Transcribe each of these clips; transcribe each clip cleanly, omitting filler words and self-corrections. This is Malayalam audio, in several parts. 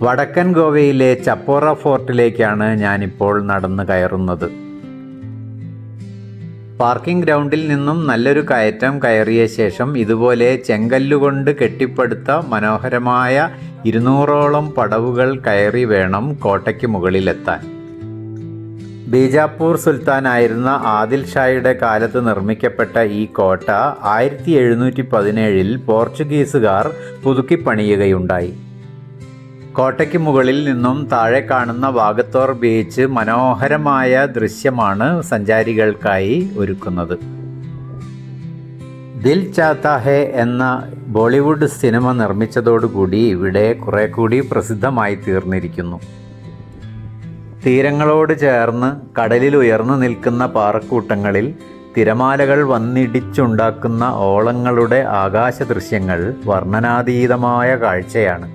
വടക്കൻ ഗോവയിലെ ചപ്പോറ ഫോർട്ടിലേക്കാണ് ഞാനിപ്പോൾ നടന്നു കയറുന്നത്. പാർക്കിംഗ് ഗ്രൗണ്ടിൽ നിന്നും നല്ലൊരു കയറ്റം കയറിയ ശേഷം ഇതുപോലെ ചെങ്കല്ലുകൊണ്ട് കെട്ടിപ്പടുത്ത മനോഹരമായ 200ഓളം പടവുകൾ കയറി വേണം കോട്ടയ്ക്ക് മുകളിലെത്താൻ. ബീജാപ്പൂർ സുൽത്താനായിരുന്ന ആദിൽ ഷായുടെ കാലത്ത് നിർമ്മിക്കപ്പെട്ട ഈ കോട്ട 1717 പോർച്ചുഗീസുകാർ പുതുക്കിപ്പണിയുകയുണ്ടായി. കോട്ടയ്ക്ക് മുകളിൽ നിന്നും താഴെ കാണുന്ന വാഗത്തോർ ബീച്ച് മനോഹരമായ ദൃശ്യമാണ് സഞ്ചാരികൾക്കായി ഒരുക്കുന്നത്. ദിൽ ചാത്താ ഹേ എന്ന ബോളിവുഡ് സിനിമ നിർമ്മിച്ചതോടുകൂടി ഇവിടെ കുറെ കൂടി പ്രസിദ്ധമായി തീർന്നിരിക്കുന്നു. തീരങ്ങളോട് ചേർന്ന് കടലിൽ ഉയർന്നു നിൽക്കുന്ന പാറക്കൂട്ടങ്ങളിൽ തിരമാലകൾ വന്നിടിച്ചുണ്ടാക്കുന്ന ഓളങ്ങളുടെ ആകാശ ദൃശ്യങ്ങൾ വർണ്ണനാതീതമായ കാഴ്ചയാണ്.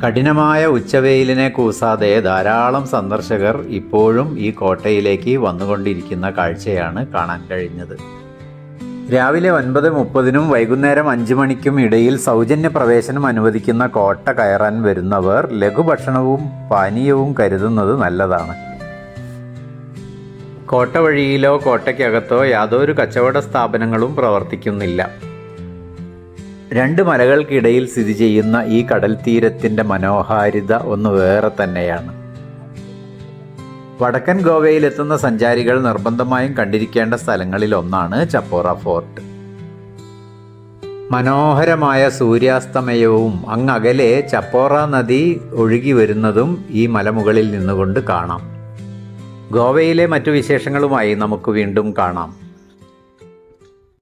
കഠിനമായ ഉച്ചവെയിലിനെ കൂസാതെ ധാരാളം സന്ദർശകർ ഇപ്പോഴും ഈ കോട്ടയിലേക്ക് വന്നുകൊണ്ടിരിക്കുന്ന കാഴ്ചയാണ് കാണാൻ കഴിഞ്ഞത്. രാവിലെ 9:30 വൈകുന്നേരം 5 മണിക്കും ഇടയിൽ സൗജന്യ പ്രവേശനം അനുവദിക്കുന്ന കോട്ട കയറാൻ വരുന്നവർ ലഘുഭക്ഷണവും പാനീയവും കരുതുന്നത് നല്ലതാണ്. കോട്ട വഴിയിലോ കോട്ടയ്ക്കകത്തോ യാതൊരു കച്ചവട സ്ഥാപനങ്ങളും പ്രവർത്തിക്കുന്നില്ല. 2 മലകൾക്കിടയിൽ സ്ഥിതി ചെയ്യുന്ന ഈ കടൽ തീരത്തിൻ്റെ മനോഹാരിത ഒന്ന് വേറെ തന്നെയാണ്. വടക്കൻ ഗോവയിലെത്തുന്ന സഞ്ചാരികൾ നിർബന്ധമായും കണ്ടിരിക്കേണ്ട സ്ഥലങ്ങളിൽ ഒന്നാണ് ചപ്പോറ ഫോർട്ട്. മനോഹരമായ സൂര്യാസ്തമയവും അങ്ങകലെ ചപ്പോറ നദി ഒഴുകി വരുന്നതും ഈ മലമുകളിൽ നിന്നുകൊണ്ട് കാണാം. ഗോവയിലെ മറ്റു വിശേഷങ്ങളുമായി നമുക്ക് വീണ്ടും കാണാം.